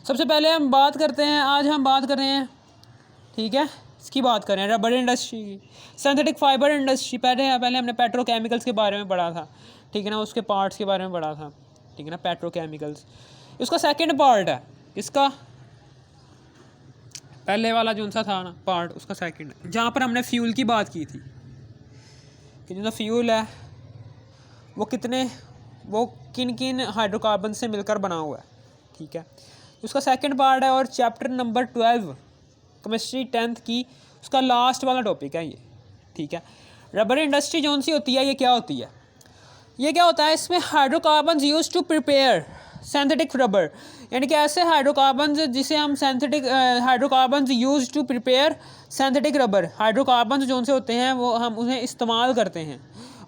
सबसे पहले हम बात करते हैं, आज हम बात कर रहे हैं, ठीक है, इसकी बात करें रबर इंडस्ट्री की, सिंथेटिक फाइबर इंडस्ट्री। पहले हमने पेट्रोकेमिकल्स के बारे में पढ़ा था, ठीक है ना, उसके पार्ट्स के बारे में पढ़ा था, ठीक है ना, पेट्रोकेमिकल्स। इसका सेकंड पार्ट है, इसका पहले वाला जो सा था ना पार्ट, उसका सेकंड, जहाँ पर हमने फ्यूल की बात की थी कि जो फ्यूल है वो किन किन हाइड्रोकार्बन से मिलकर बना हुआ है, ठीक है। उसका सेकंड पार्ट है और चैप्टर नंबर 12 केमिस्ट्री 10th की उसका लास्ट वाला टॉपिक है ये, ठीक है। रबर इंडस्ट्री जो सी होती है, ये क्या होती है, ये क्या होता है, इसमें hydrocarbon use to prepare synthetic rubber, यानी कि ऐसे हाइड्रोकार्बन जिसे हम synthetic hydrocarbon use to prepare synthetic rubber. Hydrocarbon जो से होते हैं वो हम उन्हें इस्तेमाल करते हैं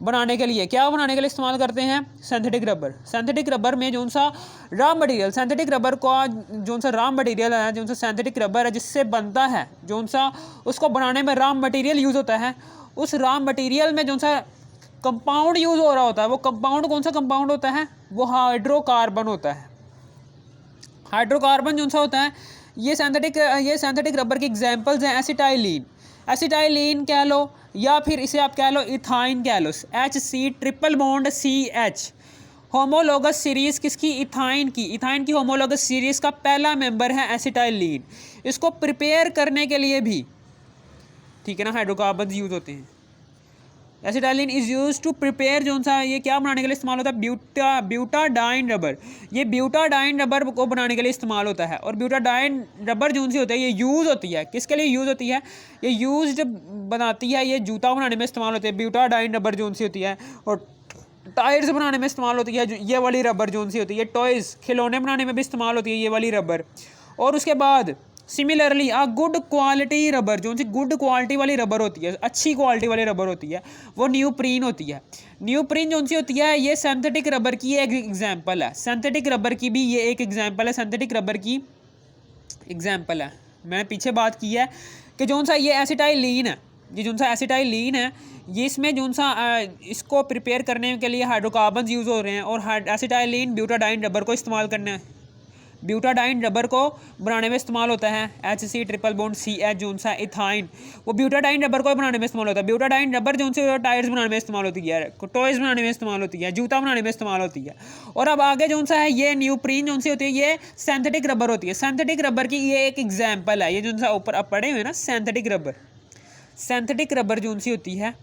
बनाने के लिए, क्या बनाने के लिए इस्तेमाल करते हैं, सिंथेटिक रबर। सिंथेटिक रबर में जो सा रॉ मटेरियल, सिंथेटिक रबर का जो सा रॉ मटेरियल है, जो सा सिंथेटिक रबर है जिससे बनता है, जो सा उसको बनाने में रॉ मटेरियल यूज़ होता है, उस रॉ मटेरियल में जो सा कंपाउंड यूज़ हो रहा होता है, वो कंपाउंड कौन सा कंपाउंड होता है, वो हाइड्रोकार्बन होता है। हाइड्रोकार्बन जो सा होता है, ये सिंथेटिक रबर की एग्जांपल्स हैं एसिटाइलिन कह लो, या फिर इसे आप कह लो इथाइन कह लो, HC≡CH। होमोलोगस सीरीज़ किसकी, इथाइन की होमोलोगस सीरीज़ का पहला मेंबर है एसिटाइलिन। इसको प्रिपेयर करने के लिए भी, ठीक है ना, हाइड्रोकार्बन यूज़ होते हैं। Acetylene is use to prepare, जो सा ये क्या बनाने के लिए इस्तेमाल होता है, ब्यूटाडाइन रबर। ये ब्यूटाडाइन रबर को बनाने के लिए इस्तेमाल होता है। और ब्यूटाडाइन रबर जो सी होता है, ये यूज़ होती है, किसके लिए यूज़ होती है, ये यूज बनाती है, ये जूता बनाने में इस्तेमाल होती है, ब्यूटाडाइन रबर जो सी होती है। और टायर्स बनाने में इस्तेमाल होती है ये वाली रबर जो सी होती है, टॉयज़ खिलौने बनाने में भी इस्तेमाल होती है ये वाली रबर। और उसके बाद सिमिलरली गुड क्वालिटी रबर, जो सी गुड क्वालिटी वाली रबर होती है, अच्छी क्वालिटी वाली रबर होती है, वो न्यूप्रीन होती है। न्यूप्रीन जो सी होती है, ये सिंथेटिक रबर की एक एग्जांपल है, सिंथेटिक रबर की भी ये एक एग्जांपल है, सिंथेटिक रबर की एग्जांपल है। मैंने पीछे बात की है कि जो सा ये एसिटाइलिन है, ये जो सा एसिटाइलिन है, ये इसमें जो सा इसको प्रिपेयर करने के लिए हाइड्रोकार्बन यूज़ हो रहे हैं। और एसिटाइलिन ब्यूटाडाइन रबर को इस्तेमाल करना है, ब्यूटाडाइन रबर को बनाने में इस्तेमाल होता है, HC≡CH जो सा इथाइन, वो ब्यूटाडाइन रबर को बनाने में इस्तेमाल होता है। ब्यूटाडाइन रबर जो से टायर्स बनाने में इस्तेमाल होती है, टॉयज़ बनाने में इस्तेमाल होती है, जूता बनाने में इस्तेमाल होती है। और अब आगे जो सा है, ये न्यूप्रीन जो सी होती है, ये सिंथेटिक रबर होती है। सिंथेटिक रबर की ये एक एग्जाम्पल है, ये जो सा ऊपर अब पढ़े हुए ना, सिंथेटिक रबर जो सी होती है,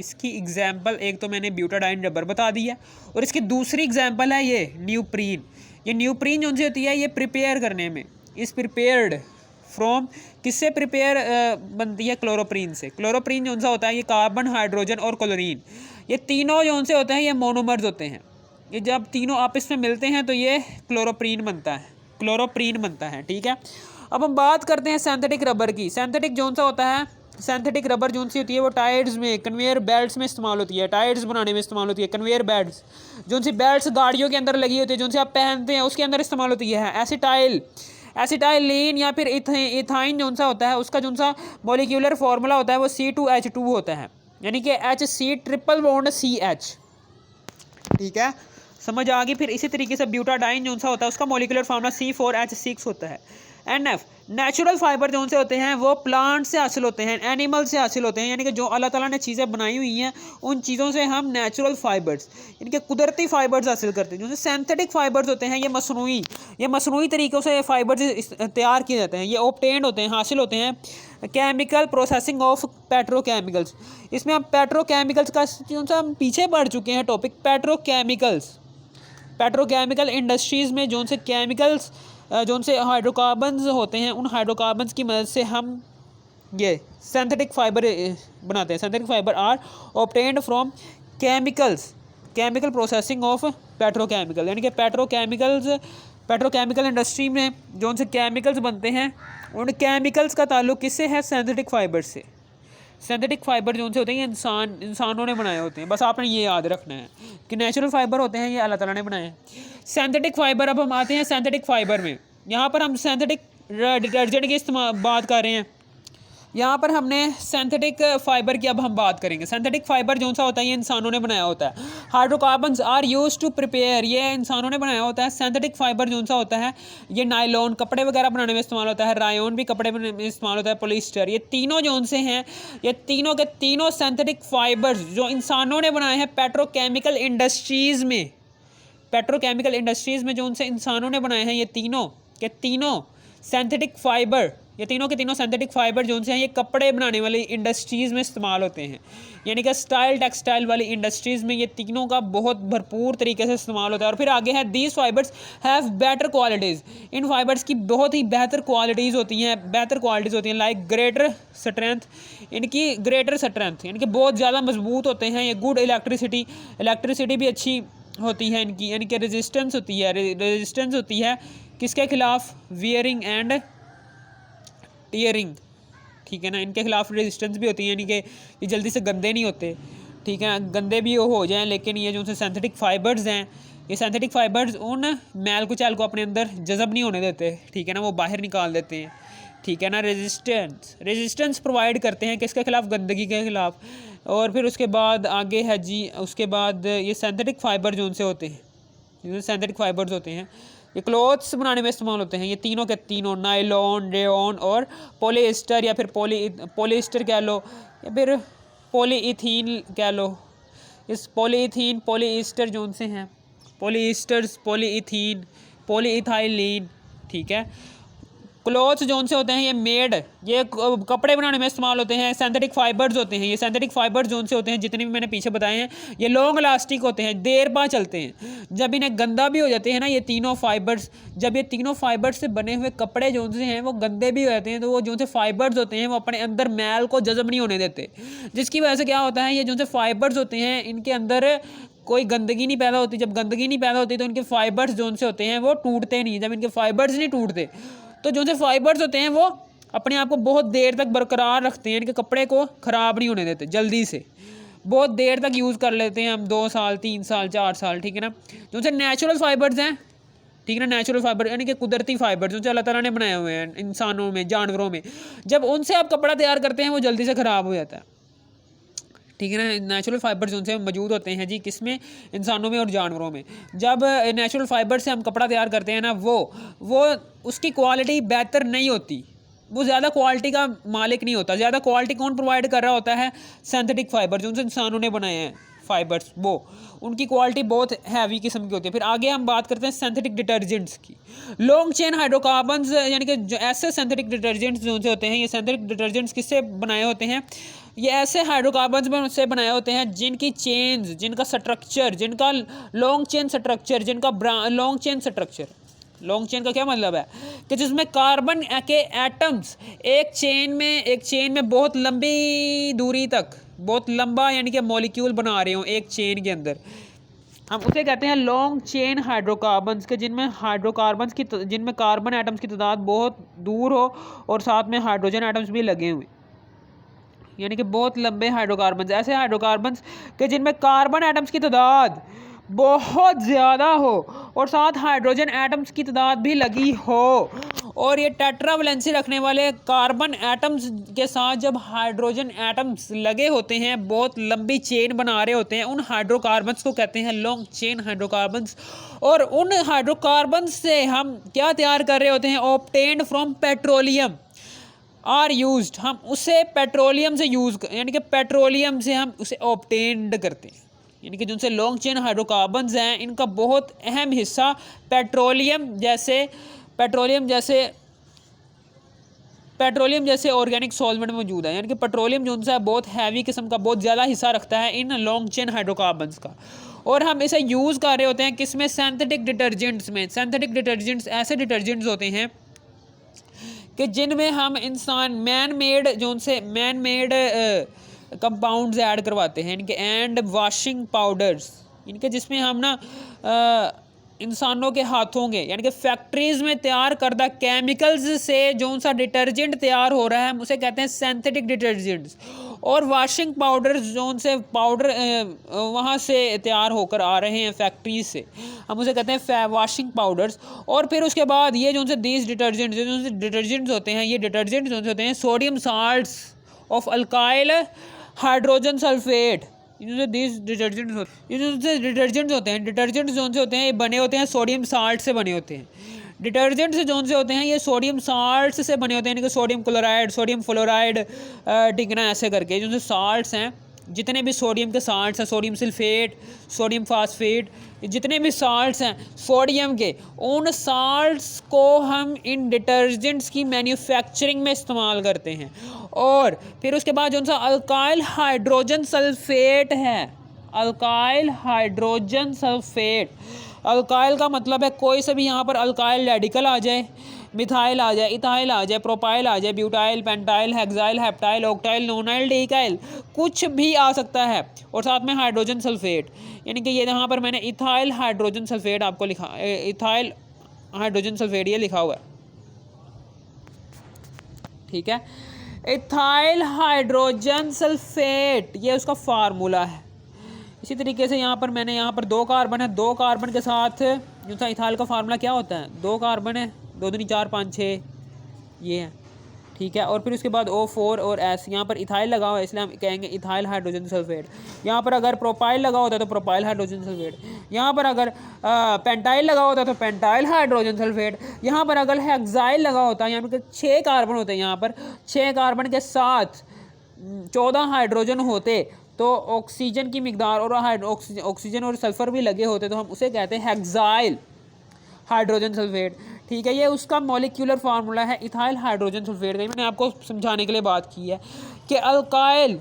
इसकी एग्जाम्पल एक तो मैंने ब्यूटाडाइन रबर बता दी है, और इसकी दूसरी एग्जाम्पल है ये न्यूप्रीन। ये न्यूप्रीन जो सी होती है, ये प्रिपेयर करने में, इस प्रिपेयर्ड फ्रॉम, किससे प्रिपेयर बनती है, क्लोरोप्रीन से। क्लोरोप्रीन जो सा होता है, ये कार्बन, हाइड्रोजन और क्लोरीन, ये तीनों जो से होते हैं, ये मोनोमर्स होते हैं। ये जब तीनों आपस में मिलते हैं तो ये क्लोरोप्रीन बनता है, ठीक है। अब हम बात करते हैं सिंथेटिक रबर की। सिंथेटिक जो सा होता है, सिंथेटिक रबर जो सी होती है, वो टायर्स में, कन्वेयर बेल्ट्स में इस्तेमाल होती है, टायर्स बनाने में इस्तेमाल होती है। कन्वेयर बेल्ट्स जो सी बेल्ट्स गाड़ियों के अंदर लगी होती है, जो सी आप पहनते हैं, उसके अंदर इस्तेमाल होती है। एसिटाइलिन या फिर इथाइन जो सा होता है, उसका जो सा मॉलिक्यूलर फार्मूला होता है, वो C2H2 होता है, यानी कि HC≡CH, ठीक है, समझ आ गई। फिर इसी तरीके से ब्यूटाडाइन जो सा होता है, उसका मॉलिक्यूलर फार्मूला C4H6 होता है। NF नेचुरल फाइबर जो से होते हैं, वो प्लांट से हासिल होते हैं, एनिमल से हासिल होते हैं, यानी कि जो अल्लाह ताला ने चीज़ें बनाई हुई हैं, उन चीज़ों से हम नेचुरल फाइबर्स, यानी कि कुदरती फाइबर्स हासिल करते हैं। जो सिंथेटिक फाइबर्स होते हैं, ये मसनूई तरीक़ों से फाइबर्स तैयार किए जाते हैं, ये ऑब्टेन्ड होते हैं, हासिल होते हैं केमिकल प्रोसेसिंग ऑफ पेट्रोकेमिकल्स। इसमें हम पेट्रोकेमिकल्स का जो सा हम पीछे बढ़ चुके हैं टॉपिक, पेट्रोकेमिकल इंडस्ट्रीज़ में जो से केमिकल्स जो से हाइड्रोकार्बन्स होते हैं, उन हाइड्रोकार्बन्स की मदद से हम ये सिंथेटिक फाइबर बनाते हैं। Synthetic fibre are obtained from chemical processing of petrochemical, यानी कि पेट्रोकेमिकल इंडस्ट्री में जो से केमिकल्स बनते हैं, उन केमिकल्स का ताल्लुक किससे है, सिंथेटिक फाइबर से। सिंथेटिक फाइबर जो से होते हैं, ये इंसानों ने बनाए होते हैं, बस आपने ये याद रखना है कि नेचुरल फाइबर होते हैं, ये अल्लाह ताला ने बनाए हैं। सिंथेटिक फाइबर, अब हम आते हैं सिंथेटिक फाइबर में। यहाँ पर हम सिंथेटिक डिटर्जेंट की बात कर रहे हैं, यहाँ पर हमने सिंथेटिक फाइबर की अब हम बात करेंगे। सिंथेटिक फाइबर जो सा होता है ये इंसानों ने बनाया होता है। Hydrocarbons are used to prepare, ये इंसानों ने बनाया होता है। सिंथेटिक फाइबर जो सा होता है ये नायलॉन कपड़े वगैरह बनाने में इस्तेमाल होता है, रायोन भी कपड़े बनाने में इस्तेमाल होता है, पॉलिएस्टर, ये तीनों जो से हैं ये तीनों के तीनों सिंथेटिक फाइबर्स जो इंसानों ने बनाए हैं पेट्रोकेमिकल इंडस्ट्रीज़ में, पेट्रोकेमिकल इंडस्ट्रीज़ में जो उनसे इंसानों ने बनाए हैं ये तीनों के तीनों सिंथेटिक फाइबर, ये तीनों के तीनों सिंथेटिक फाइबर जो उनसे हैं ये कपड़े बनाने वाली इंडस्ट्रीज़ में इस्तेमाल होते हैं, यानी कि स्टाइल टेक्सटाइल वाली इंडस्ट्रीज़ में ये तीनों का बहुत भरपूर तरीके से इस्तेमाल होता है। और फिर आगे है these fibres have better qualities, in fibres की बहुत ही बेहतर क्वालिटीज़ होती हैं, बेहतर क्वालिटीज़ होती हैं, लाइक ग्रेटर स्ट्रेंथ, इनकी ग्रेटर स्ट्रेंथ यानी कि बहुत ज़्यादा मजबूत होते हैं। ये गुड इलेक्ट्रिसिटी भी अच्छी होती है इनकी, यानी कि रेजिस्टेंस होती है, रेजिस्टेंस होती है किसके खिलाफ, वियरिंग एंड टीयरिंग, ठीक है ना, इनके खिलाफ रेजिस्टेंस भी होती है, यानी कि ये जल्दी से गंदे नहीं होते, ठीक है, गंदे भी हो जाएं लेकिन ये जो सिंथेटिक फाइबर्स हैं ये सिंथेटिक फाइबर्स उन मैल कुचैल को अपने अंदर जज़ब नहीं होने देते, ठीक है ना, वो बाहर निकाल देते हैं, ठीक है ना। रेजिस्टेंस प्रोवाइड करते हैं किसके खिलाफ, गंदगी के खिलाफ। और फिर उसके बाद आगे है जी, उसके बाद ये सिंथेटिक फाइबर जो उनसे होते हैं, जो सिंथेटिक फाइबर्स होते हैं ये क्लोथ्स बनाने में इस्तेमाल होते हैं। ये तीनों के तीनों नायलॉन, रेयॉन और पॉलिएस्टर या फिर पॉलिएस्टर कह लो या फिर पॉलीइथीन कह लो, इस पॉलीइथीन पॉलिएस्टर जो उनसे हैं, पॉलिएस्टर्स, पॉलीइथीन, पॉलीइथाइलीन, ठीक है। क्लोथ्स जो उनसे होते हैं ये मेड, ये कपड़े बनाने में इस्तेमाल होते हैं। सिंथेटिक फाइबर्स होते हैं, ये सिंथेटिक फाइबर्स जो उनसे होते हैं जितने भी मैंने पीछे बताए हैं ये लॉन्ग लास्टिक होते हैं, देर बाद चलते हैं। जब इन्हें गंदा भी हो जाते हैं ना ये तीनों फाइबर्स, जब ये तीनों फाइबर्स से बने हुए कपड़े जो उनसे हैं वो गंदे भी हो जाते हैं तो वो जो उनसे फाइबर्स होते हैं वो अपने अंदर मैल को जज़ब नहीं होने देते, जिसकी वजह से क्या होता है ये जो उनसे फाइबर्स होते हैं इनके अंदर कोई गंदगी नहीं पैदा होती। जब गंदगी नहीं पैदा होती तो इनके फाइबर्स जो उनसे होते हैं वो टूटते नहीं। जब इनके फाइबर्स नहीं टूटते तो जो से फाइबर्स होते हैं वो अपने आप को बहुत देर तक बरकरार रखते हैं, इनके कपड़े को ख़राब नहीं होने देते, जल्दी से बहुत देर तक यूज़ कर लेते हैं हम, 2 साल 3 साल 4 साल, ठीक है ना। जो से नेचुरल फाइबर्स हैं, ठीक है ना, नेचुरल फाइबर यानी कि कुदरती फाइबर जो अल्लाह ताला ने बनाए हुए हैं इंसानों में, जानवरों में, जब उनसे आप कपड़ा तैयार करते हैं वो जल्दी से ख़राब हो जाता है, ठीक है ना। नेचुरल फाइबर जो उनसे मौजूद होते हैं जी किसमें, इंसानों में और जानवरों में। जब नेचुरल फाइबर से हम कपड़ा तैयार करते हैं ना वो उसकी क्वालिटी बेहतर नहीं होती, वो ज़्यादा क्वालिटी का मालिक नहीं होता। ज़्यादा क्वालिटी कौन प्रोवाइड कर रहा होता है, सिंथेटिक फाइबर जो उनसे इंसानों ने बनाए हैं फाइबर्स, वो उनकी क्वालिटी बहुत हैवी किस्म की होती है। फिर आगे हम बात करते हैं सिंथेटिक डिटर्जेंट्स की। लॉन्ग चेन हाइड्रोकार्बन्स यानी कि जो ऐसे सिंथेटिक डिटर्जेंट्स जो से होते हैं, ये सिंथेटिक डिटर्जेंट्स किससे बनाए होते हैं, ये ऐसे हाइड्रोकार्बन्स से बनाए होते हैं जिनकी चेन्स, जिनका स्ट्रक्चर, जिनका long chain structure, long chain structure, long chain का क्या मतलब है कि जिसमें कार्बन के एटम्स एक चेन में बहुत लंबी दूरी तक, बहुत लंबा यानी कि मॉलिक्यूल बना रहे हो एक चेन के अंदर, हम उसे कहते हैं लॉन्ग चेन हाइड्रोकार्बन्स के, जिनमें कार्बन एटम्स की तादाद बहुत दूर हो और साथ में हाइड्रोजन एटम्स भी लगे हुए, यानी कि बहुत लंबे हाइड्रोकार्बन्स, ऐसे हाइड्रोकार्बन्स के जिनमें कार्बन एटम्स की तादाद बहुत ज़्यादा हो और साथ हाइड्रोजन एटम्स की तादाद भी लगी हो, और ये टेट्रावैलेंसी रखने वाले कार्बन एटम्स के साथ जब हाइड्रोजन एटम्स लगे होते हैं, बहुत लंबी चेन बना रहे होते हैं, उन हाइड्रोकार्बन्स को कहते हैं लॉन्ग चेन हाइड्रोकार्बन्स। और उन हाइड्रोकार्बन्स से हम क्या तैयार कर रहे होते हैं, obtained from petroleum are used, हम उसे पेट्रोलियम से यूज़ यानी कि पेट्रोलियम से हम उसे ऑब्टेन्ड करते हैं, यानी कि जिनसे लॉन्ग चेन हाइड्रोकार्बन्स हैं इनका बहुत अहम हिस्सा पेट्रोलियम जैसे ऑर्गेनिक सॉल्वेंट में मौजूद है, यानी कि पेट्रोलियम जो उनसे बहुत हैवी किस्म का बहुत ज़्यादा हिस्सा रखता है इन लॉन्ग चेन हाइड्रोकार्बन्स का, और हम इसे यूज़ कर रहे होते हैं किसमें, सिंथेटिक डिटर्जेंट्स में। सिंथेटिक डिटर्जेंट्स ऐसे डिटर्जेंट्स होते हैं कि जिनमें हम मैन मेड कंपाउंड्स ऐड करवाते हैं इनके, एंड वॉशिंग पाउडर्स इनके, जिसमें हम ना इंसानों के हाथों के यानी कि फैक्ट्रीज में तैयार करदा केमिकल्स से जो सा डिटर्जेंट तैयार हो रहा है हम उसे कहते हैं सिंथेटिक डिटर्जेंट्स। और वाशिंग पाउडर जो से पाउडर वहाँ से तैयार होकर आ रहे हैं फैक्ट्रीज से, हम उसे कहते हैं वाशिंग पाउडर्स। और फिर उसके बाद ये जो से दीज डिटर्जेंट्स जो से डिटर्जेंट्स होते हैं, ये डिटर्जेंट्स जो होते हैं sodium salts of alkyl hydrogen sulphate. ये डिटर्जेंट्स होते हैं, डिटर्जेंट्स जो से होते हैं ये बने होते हैं सोडियम साल्ट से बने होते हैं। डिटर्जेंट्स जो से होते हैं ये सोडियम साल्ट से बने होते हैं, यानी कि सोडियम क्लोराइड, सोडियम फ्लोराइड, ठीक है ना, ऐसे करके जो साल्ट्स हैं, जितने भी सोडियम के साल्ट्स हैं, सोडियम सल्फेट, सोडियम फास्फेट, जितने भी साल्ट्स हैं सोडियम के, उन साल्ट्स को हम इन डिटर्जेंट्स की मैन्युफैक्चरिंग में इस्तेमाल करते हैं। और फिर उसके बाद जो सा अल्काइल हाइड्रोजन सल्फेट है, अल्काइल हाइड्रोजन सल्फेट, अल्काइल का मतलब है कोई से भी यहाँ पर अल्काइल रेडिकल आ जाए, मिथाइल आ जाए, इथाइल आ जाए, प्रोपाइल आ जाए, butyl, pentyl, hexyl, heptyl, octyl, nonyl, decyl, कुछ भी आ सकता है। और साथ में हाइड्रोजन सल्फेट, यानी कि ये यहाँ पर मैंने इथाइल हाइड्रोजन सल्फेट आपको लिखा, इथाइल हाइड्रोजन सल्फेट ये लिखा हुआ है, ठीक है। इथाइल हाइड्रोजन सल्फेट ये उसका फार्मूला है। इसी तरीके से यहाँ पर मैंने यहाँ पर 2 कार्बन है, 2 कार्बन के साथ जो था इथाइल का फार्मूला क्या होता है, 2 कार्बन है, 2 दूनी 4 5 6 ये है, ठीक है। और फिर उसके बाद O4 और S, यहाँ पर इथाइल लगा हुआ है इसलिए हम कहेंगे इथाइल हाइड्रोजन सल्फेट। यहाँ पर अगर प्रोपाइल लगा होता है तो प्रोपाइल हाइड्रोजन सल्फेट, यहाँ पर अगर पेंटाइल लगा होता है तो पेंटाइल हाइड्रोजन सल्फेट, यहाँ पर अगर हेक्साइल लगा होता है, यहाँ पर 6 कार्बन होते हैं, यहाँ पर 6 कार्बन के साथ 14 हाइड्रोजन होते तो ऑक्सीजन की मिकदार और ऑक्सीजन और सल्फर भी लगे होते तो हम उसे कहते हैं हेक्साइल हाइड्रोजन सल्फेट, ठीक है। ये उसका मॉलिक्यूलर फार्मूला है इथाइल हाइड्रोजन सल्फेट का। मैंने आपको समझाने के लिए बात की है कि अल्काइल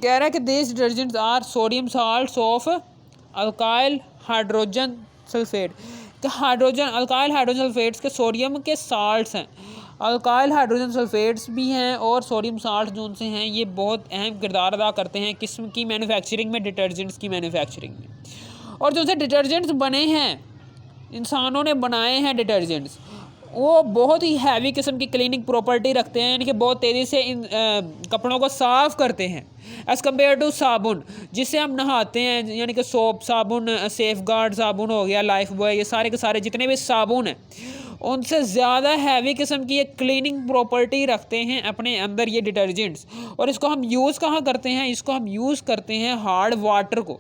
कह रहा है कि these detergents are sodium salts of alkyl hydrogen sulphate, कि हाइड्रोजन अल्काइल हाइड्रोजन सल्फेट्स के सोडियम के साल्ट्स हैं, अल्काइल हाइड्रोजन सल्फेट्स भी हैं और सोडियम साल्ट जो उनसे हैं ये बहुत अहम किरदार अदा करते हैं किस्म की मैन्युफैक्चरिंग में, डिटर्जेंट्स की मैन्युफैक्चरिंग में। और जो से डिटर्जेंट्स बने हैं, इंसानों ने बनाए हैं डिटर्जेंट्स, वो बहुत ही हैवी किस्म की क्लीनिंग प्रॉपर्टी रखते हैं, यानी कि बहुत तेज़ी से इन कपड़ों को साफ़ करते हैं एज़ कम्पेयर टू साबुन जिससे हम नहाते हैं, यानी कि सोप साबुन, सेफ गार्ड साबुन हो गया, लाइफ बॉय, ये सारे के सारे जितने भी साबुन हैं उनसे ज़्यादा हैवी किस्म की एक क्लीनिंग प्रॉपर्टी रखते हैं अपने अंदर ये डिटर्जेंट्स। और इसको हम यूज़ कहाँ करते हैं, इसको हम यूज़ करते हैं हार्ड वाटर को,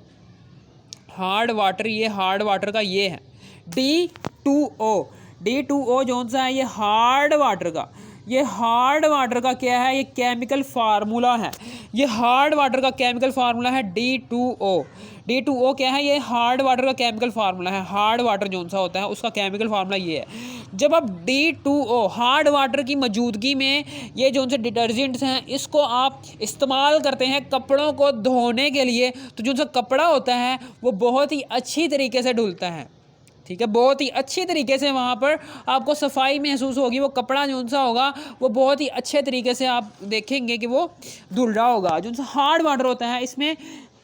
हार्ड वाटर, ये हार्ड वाटर का ये है D2O, D2O जो सा है ये हार्ड वाटर का, ये हार्ड वाटर का क्या है, ये केमिकल फार्मूला है, ये हार्ड वाटर का केमिकल फार्मूला है D2O। D2O क्या है, ये हार्ड वाटर का केमिकल फार्मूला है, हार्ड वाटर जो सा होता है उसका केमिकल फार्मूला ये है। जब आप D2O हार्ड वाटर की मौजूदगी में ये जो से डिटर्जेंट्स हैं इसको आप इस्तेमाल करते हैं कपड़ों को धोने के लिए, तो जो सा कपड़ा होता है वो बहुत ही अच्छी तरीके से धुलता है, ठीक है, बहुत ही अच्छी तरीके से वहाँ पर आपको सफाई महसूस होगी, वो कपड़ा जो सा होगा वो बहुत ही अच्छे तरीके से आप देखेंगे कि वो धुल रहा होगा। जो सा हार्ड वाटर होता है इसमें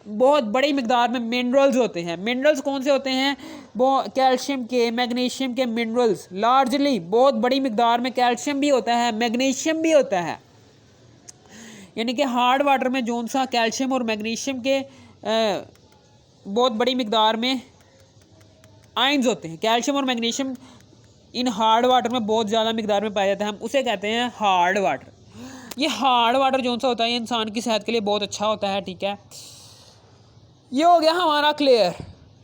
बहुत बड़ी मिकदार में मिनरल्स होते हैं। मिनरल्स कौन से होते हैं, वो कैल्शियम के, मैग्नीशियम के मिनरल्स, लार्जली बहुत बड़ी मिकदार में कैल्शियम भी होता है, मैग्नीशियम भी होता है, यानी कि हार्ड वाटर में जो सा कैल्शियम और मैग्नीशियम के बहुत बड़ी मिकदार में आयंस होते हैं। कैल्शियम और मैग्नीशियम इन हार्ड वाटर में बहुत ज़्यादा मिकदार में पाया जाता है, हम उसे कहते हैं हार्ड वाटर। ये हार्ड वाटर जो सा होता है ये इंसान की सेहत के लिए बहुत अच्छा होता है, ठीक है। ये हो गया हमारा क्लियर,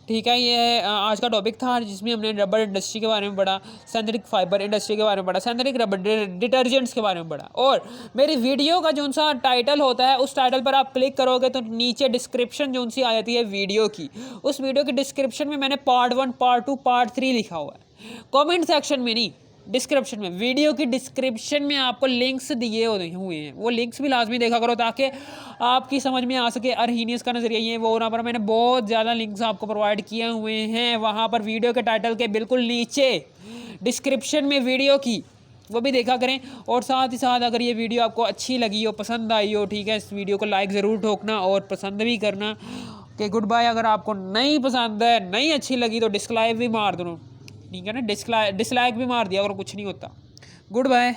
ठीक है। ये आज का टॉपिक था जिसमें हमने रबर इंडस्ट्री के बारे में पढ़ा, सिंथेटिक फाइबर इंडस्ट्री के बारे में पढ़ा, सिंथेटिक रबर डिटर्जेंट्स के बारे में पढ़ा। और मेरी वीडियो का जो सा टाइटल होता है उस टाइटल पर आप क्लिक करोगे तो नीचे डिस्क्रिप्शन जो सी आ जाती है वीडियो की, उस वीडियो की डिस्क्रिप्शन में मैंने पार्ट 1, पार्ट 2, पार्ट 3 लिखा हुआ है। कॉमेंट सेक्शन में नहीं, डिस्क्रिप्शन में, वीडियो की डिस्क्रिप्शन में आपको लिंक्स दिए हुए हैं, वो लिंक्स भी लाजमी देखा करो ताकि आपकी समझ में आ सके अरहीनियस का नज़रिया ये वो। वहाँ पर मैंने बहुत ज़्यादा लिंक्स आपको प्रोवाइड किए हुए हैं, वहाँ पर वीडियो के टाइटल के बिल्कुल नीचे डिस्क्रिप्शन में वीडियो की, वो भी देखा करें। और साथ ही साथ अगर ये वीडियो आपको अच्छी लगी हो, पसंद आई हो, ठीक है, इस वीडियो को लाइक ज़रूर ठोकना और पसंद भी करना। कि गुड बाय। अगर आपको नहीं पसंद है, नहीं अच्छी लगी तो डिसलाइक भी मार दो, ठीक है ना, डिसलाइक भी मार दिया और कुछ नहीं होता। Good bye.